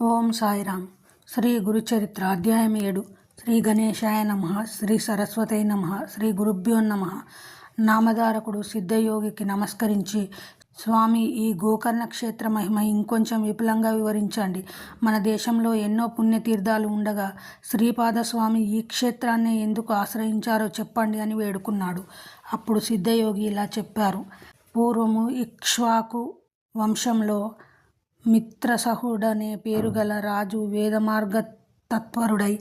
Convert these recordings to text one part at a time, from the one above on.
ఓం సాయిరామ్. శ్రీ గురుచరిత్ర అధ్యాయం 7. శ్రీ గణేశాయ నమః. శ్రీ సరస్వతై నమః. శ్రీ గురుభ్యో నమః. నామధారకుడు సిద్ధయోగికి నమస్కరించి, స్వామి, ఈ గోకర్ణ క్షేత్ర మహిమ ఇంకొంచెం విపులంగా వివరించండి. మన దేశంలో ఎన్నో పుణ్యతీర్థాలు ఉండగా శ్రీపాదస్వామి ఈ క్షేత్రాన్ని ఎందుకు ఆశ్రయించారో చెప్పండి అని వేడుకున్నాడు. అప్పుడు సిద్ధయోగి ఇలా చెప్పారు. పూర్వము ఇక్ష్వాకు వంశంలో మిత్రసహుడనే పేరుగల రాజు వేదమార్గ తత్పరుడై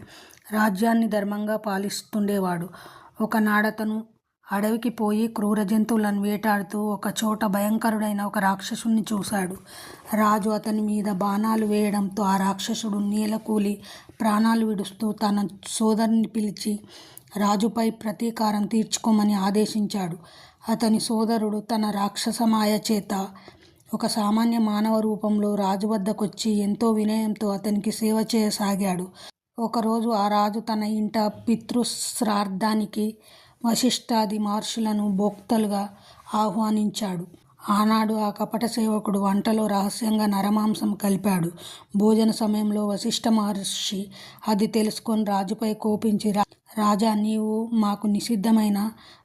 రాజ్యాన్ని ధర్మంగా పాలిస్తుండేవాడు. ఒకనాడతను అడవికి పోయి క్రూర జంతువులను వేటాడుతూ ఒక చోట భయంకరుడైన ఒక రాక్షసుని చూశాడు. రాజు అతని మీద బాణాలు వేయడంతో ఆ రాక్షసుడు నేలకూలి ప్రాణాలు విడుస్తూ తన సోదరుని పిలిచి రాజుపై ప్రతీకారం తీర్చుకోమని ఆదేశించాడు. అతని సోదరుడు తన రాక్షసమాయ చేత ఒక సామాన్య మానవ రూపంలో రాజు వద్దకొచ్చి ఎంతో వినయంతో అతనికి సేవ చేయసాగాడు. ఒకరోజు ఆ రాజు తన ఇంట పితృశ్రాద్ధానికి వశిష్ఠాది మహర్షులను భోక్తలుగా ఆహ్వానించాడు. ఆనాడు ఆ కపట సేవకుడు వంటలో రహస్యంగా నరమాంసం కలిపాడు. భోజన సమయంలో వశిష్ఠ మహర్షి అది తెలుసుకొని రాజుపై కోపించి, రాజా, నీవు మాకు నిషిద్ధమైన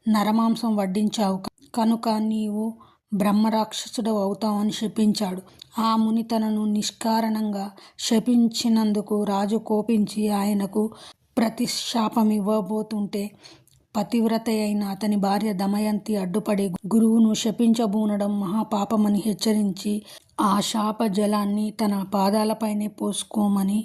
నరమాంసం వడ్డించావు కనుక నీవు బ్రహ్మరాక్షసుడు అవుతావని శపించాడు. ఆ ముని తనను నిష్కారణంగా శపించినందుకు రాజు కోపించి ఆయనకు ప్రతిశాపం ఇవ్వబోతుంటే పతివ్రత అయిన అతని భార్య దమయంతి అడ్డుపడి గురువును శపించబూనడం మహాపాపమని హెచ్చరించి ఆ శాప జలాన్ని తన పాదాలపైనే పోసుకోమని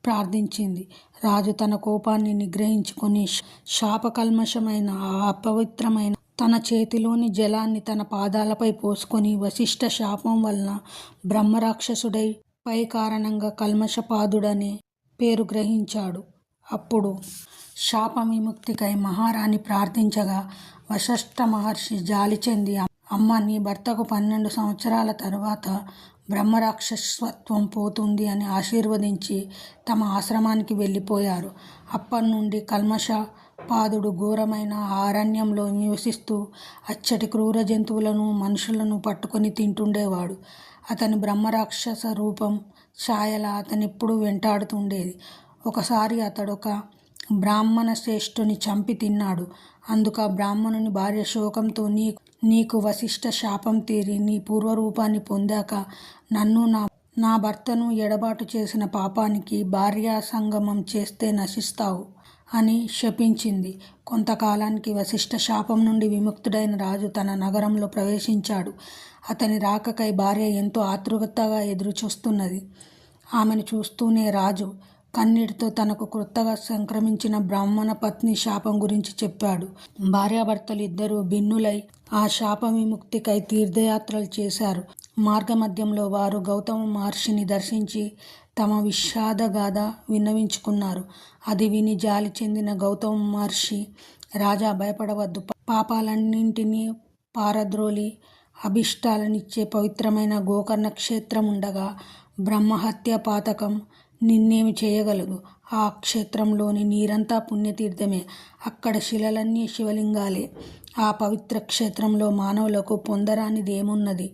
ప్రార్థించింది. రాజు తన కోపాన్ని నిగ్రహించుకొని శాపకల్మషమైన ఆ అపవిత్రమైన తన చేతిలోని జలాన్ని తన పాదాలపై పోసుకొని వశిష్ఠ శాపం వలన బ్రహ్మరాక్షసుడై పై కారణంగా కల్మషపాదుడనే పేరు గ్రహించాడు. అప్పుడు శాప విముక్తికై మహారాణి ప్రార్థించగా వశిష్ఠ మహర్షి జాలి చెంది, అమ్మ, నీ భర్తకు 12 సంవత్సరాల తరువాత బ్రహ్మరాక్షసత్వం పోతుంది అని ఆశీర్వదించి తమ ఆశ్రమానికి వెళ్ళిపోయారు. అప్పటి నుండి కల్మష పాదుడు ఘోరమైన అరణ్యంలో నివసిస్తూ అచ్చటి క్రూర జంతువులను మనుషులను పట్టుకొని తింటుండేవాడు. అతని బ్రహ్మరాక్షస రూపం ఛాయల అతనెప్పుడు వెంటాడుతుండేది. ఒకసారి అతడొక బ్రాహ్మణ శ్రేష్ఠుని చంపి తిన్నాడు. అందుకు ఆ బ్రాహ్మణుని భార్య శోకంతో, నీకు వశిష్ఠ శాపం తీరి నీ పూర్వరూపాన్ని పొందాక నన్ను నా భర్తను ఎడబాటు చేసిన పాపానికి భార్యా సంగమం చేస్తే నశిస్తావు అని శపించింది. కొంతకాలానికి వశిష్ఠ శాపం నుండి విముక్తుడైన రాజు తన నగరంలో ప్రవేశించాడు. అతని రాకకై భార్య ఎంతో ఆతృతగా ఎదురుచూస్తున్నది. ఆమెను చూస్తూనే రాజు కన్నీటితో తనకు కొత్తగా సంక్రమించిన బ్రాహ్మణ పత్ని శాపం గురించి చెప్పాడు. భార్యాభర్తలు ఇద్దరూ భిన్నులై ఆ శాప విముక్తికై తీర్థయాత్రలు చేశారు. మార్గమధ్యంలో వారు గౌతమ మహర్షిని దర్శించి తమ విషాదగాథ విన్నవించుకున్నారు. అది విని జాలి చెందిన గౌతమ మహర్షి, రాజా, భయపడవద్దు. పాపాలన్నింటినీ పారద్రోలి అభిష్టాలనిచ్చే పవిత్రమైన గోకర్ణ క్షేత్రం ఉండగా బ్రహ్మహత్య పాతకం నిన్నేమి చేయగలదు? ఆ క్షేత్రంలోని నీరంతా పుణ్యతీర్థమే. అక్కడ శిలలన్నీ శివలింగాలే. ఆ పవిత్ర క్షేత్రంలో మానవులకు పొందరానిదేమున్నది?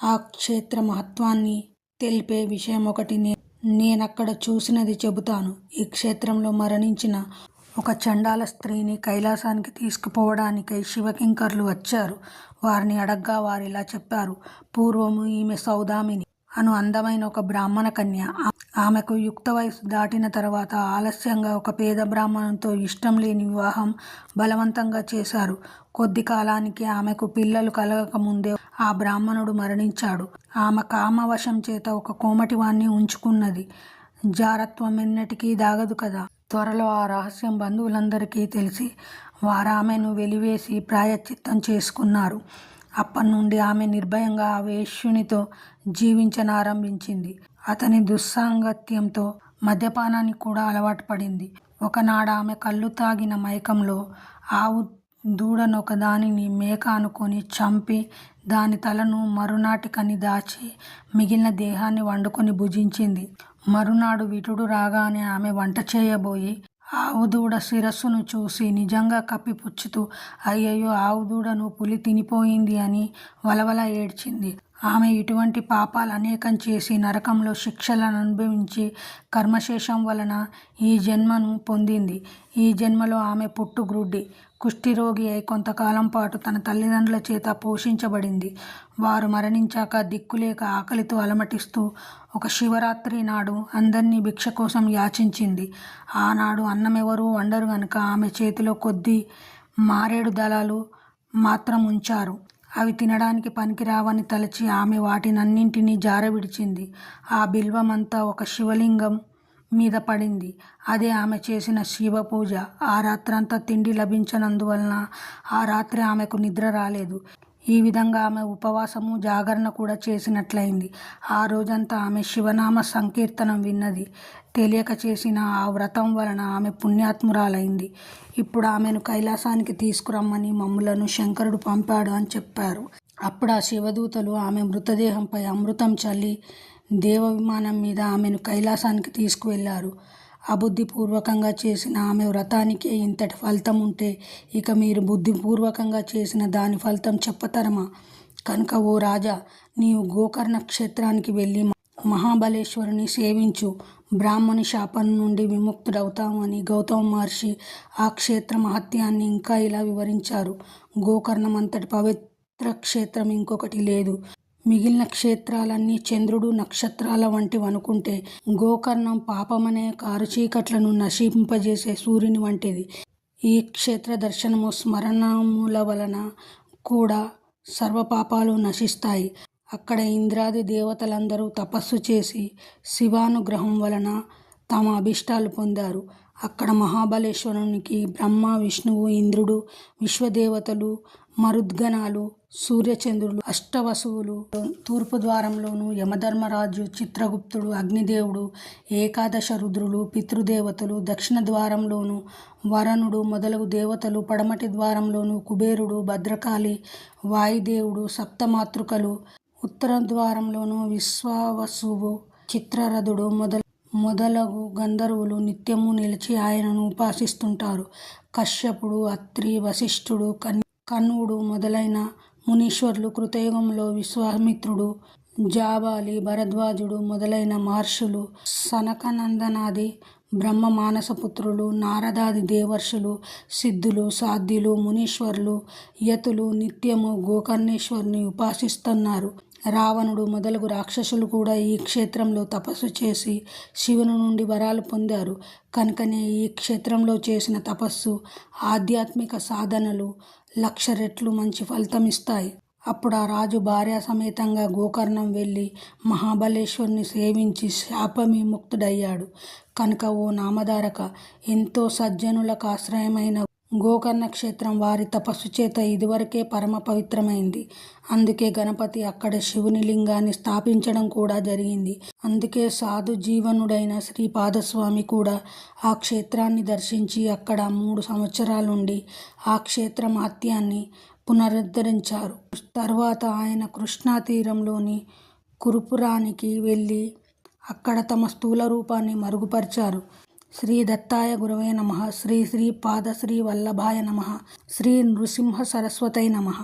ఆ క్షేత్ర మహత్వాన్ని తెలిపే విషయం ఒకటి నేనక్కడ చూసినది చెబుతాను. ఈ క్షేత్రంలో మరణించిన ఒక చండాల స్త్రీని కైలాసానికి తీసుకుపోవడానికై శివకింకర్లు వచ్చారు. వారిని అడగ్గా వారిలా చెప్పారు. పూర్వము ఈమె సౌదామిని అను అందమైన ఒక బ్రాహ్మణ కన్య. ఆమెకు యుక్త వయసు దాటిన తర్వాత ఆలస్యంగా ఒక పేద బ్రాహ్మణునితో ఇష్టం లేని వివాహం బలవంతంగా చేశారు. కొద్ది కాలానికి ఆమెకు పిల్లలు కలగకముందే ఆ బ్రాహ్మణుడు మరణించాడు. ఆమె కామవశం చేత ఒక కోమటివాణ్ణి ఉంచుకున్నది. జారత్వం ఎన్నటికీ దాగదు కదా. త్వరలో ఆ రహస్యం బంధువులందరికీ తెలిసి వారామెను వెలివేసి ప్రాయశ్చిత్తం చేసుకున్నారు. అప్పటి నుండి ఆమె నిర్భయంగా ఆ వేశ్యునితో జీవించనారంభించింది. అతని దుస్సాంగత్యంతో మద్యపానానికి కూడా అలవాటు పడింది. ఒకనాడు ఆమె కళ్ళు తాగిన మైకంలో ఆవు దూడనొక దానిని మేక అనుకొని చంపి దాని తలను మరునాటికని దాచి మిగిలిన దేహాన్ని వండుకొని భుజించింది. మరునాడు విటుడు రాగానే ఆమె వంట చేయబోయి ఆవు దూడ శిరస్సును చూసి నిజంగా కప్పిపుచ్చుతూ, అయ్యయ్యో, ఆవు దూడను పులి తినిపోయింది అని వలవల ఏడ్చింది. ఆమె ఇటువంటి పాపాలు అనేకం చేసి నరకంలో శిక్షలను అనుభవించి కర్మశేషం వలన ఈ జన్మను పొందింది. ఈ జన్మలో ఆమె పుట్టుగ్రుడ్డి, కుష్ఠిరోగి అయి కొంతకాలం పాటు తన తల్లిదండ్రుల చేత పోషించబడింది. వారు మరణించాక దిక్కులేక ఆకలితో అలమటిస్తూ ఒక శివరాత్రి నాడు అందరినీ భిక్ష కోసం యాచించింది. ఆనాడు అన్నమెవరూ వండరు గనుక ఆమె చేతిలో కొద్ది మారేడు దళాలు మాత్రం ఉంచారు. అవి తినడానికి పనికిరావని తలచి ఆమె వాటినన్నింటినీ జారవిడిచింది. ఆ బిల్వమంతా ఒక శివలింగం మీద పడింది. అదే ఆమె చేసిన శివపూజ. ఆ రాత్రంతా తిండి లభించనందువలన ఆ రాత్రి ఆమెకు నిద్ర రాలేదు. ఈ విధంగా ఆమె ఉపవాసము, జాగరణ కూడా చేసినట్లయింది. ఆ రోజంతా ఆమె శివనామ సంకీర్తనం విన్నది. తెలియక చేసిన ఆ వ్రతం వలన ఆమె పుణ్యాత్మురాలైంది. ఇప్పుడు ఆమెను కైలాసానికి తీసుకురమ్మని మమ్ములను శంకరుడు పంపాడు అని చెప్పారు. అప్పుడు ఆ శివదూతలు ఆమె మృతదేహంపై అమృతం చల్లి దేవ విమానం మీద ఆమెను కైలాసానికి తీసుకువెళ్లారు. అబుద్ధిపూర్వకంగా చేసిన ఆమె వ్రతానికే ఇంతటి ఫలితం ఉంటే ఇక మీరు బుద్ధిపూర్వకంగా చేసిన దాని ఫలితం చెప్పతరమా? కనుక ఓ రాజా, నీవు గోకర్ణ క్షేత్రానికి వెళ్ళి మహాబలేశ్వరుని సేవించు. బ్రాహ్మణి శాపం నుండి విముక్తుడవుతాము అని గౌతమ మహర్షి ఆ క్షేత్ర మహత్యాన్ని ఇంకా ఇలా వివరించారు. గోకర్ణం అంతటి పవిత్ర క్షేత్రం ఇంకొకటి లేదు. మిగిలిన క్షేత్రాలన్నీ చంద్రుడు, నక్షత్రాల వంటివనుకుంటే గోకర్ణం పాపమనే కారుచీకట్లను నశింపజేసే సూర్యుని వంటిది. ఈ క్షేత్ర దర్శనము, స్మరణముల వలన కూడా సర్వపాపాలు నశిస్తాయి. అక్కడ ఇంద్రాది దేవతలందరూ తపస్సు చేసి శివానుగ్రహం వలన తమ అభిష్టాలు పొందారు. అక్కడ మహాబలేశ్వరునికి బ్రహ్మ, విష్ణువు, ఇంద్రుడు, విశ్వదేవతలు, మరుద్గణాలు, సూర్యచంద్రులు, అష్టవసువులు, తూర్పు ద్వారంలోను యమధర్మరాజు, చిత్రగుప్తుడు, అగ్నిదేవుడు, ఏకాదశ రుద్రులు, పితృదేవతలు, దక్షిణ ద్వారంలోను వరుణుడు మొదలగు దేవతలు, పడమటి ద్వారంలోను కుబేరుడు, భద్రకాళి, వాయుదేవుడు, సప్తమాతృకలు, ఉత్తర ద్వారంలోను విశ్వావసువు, చిత్రరథుడు మొదలగు గంధర్వులు నిత్యము నిలిచి ఆయనను ఉపాసిస్తుంటారు. కశ్యపుడు, అత్రి, వశిష్ఠుడు, కణ్వుడు మొదలైన మునీశ్వరులు, కృతయుగంలో విశ్వామిత్రుడు, జాబాలి, భరద్వాజుడు మొదలైన మహర్షులు, సనకనందనాది బ్రహ్మ మానసపుత్రులు, నారదాది దేవర్షులు, సిద్ధులు, సాధ్యులు, మునీశ్వరులు, యతులు నిత్యము గోకర్ణేశ్వరుని ఉపాసిస్తున్నారు. రావణుడు మొదలగు రాక్షసులు కూడా ఈ క్షేత్రంలో తపస్సు చేసి శివుని నుండి వరాలు పొందారు. కనుకనే ఈ క్షేత్రంలో చేసిన తపస్సు, ఆధ్యాత్మిక సాధనలు 1,00,000 రెట్లు మంచి ఫలితమిస్తాయి. అప్పుడు ఆ రాజు భార్యా సమేతంగా గోకర్ణం వెళ్ళి మహాబలేశ్వరుని సేవించి శాపవిముక్తుడయ్యాడు. కనుక ఓ నామధారక, ఎంతో సజ్జనులకు ఆశ్రయమైన గోకర్ణ క్షేత్రం వారి తపస్సు చేత ఇదివరకే పరమ పవిత్రమైంది. అందుకే గణపతి అక్కడ శివుని లింగాన్ని స్థాపించడం కూడా జరిగింది. అందుకే సాధు జీవనుడైన శ్రీపాదస్వామి కూడా ఆ క్షేత్రాన్ని దర్శించి అక్కడ 3 సంవత్సరాలుండి ఆ క్షేత్ర మహత్యాన్ని పునరుద్ధరించారు. తర్వాత ఆయన కృష్ణా తీరంలోని కురుపురానికి వెళ్ళి అక్కడ తమ స్థూల రూపాన్ని మరుగుపరిచారు. శ్రీ దత్తాయ గురవే నమః. శ్రీ శ్రీ పాద శ్రీ వల్లభాయ నమః. శ్రీ నృసింహ సరస్వతై నమః.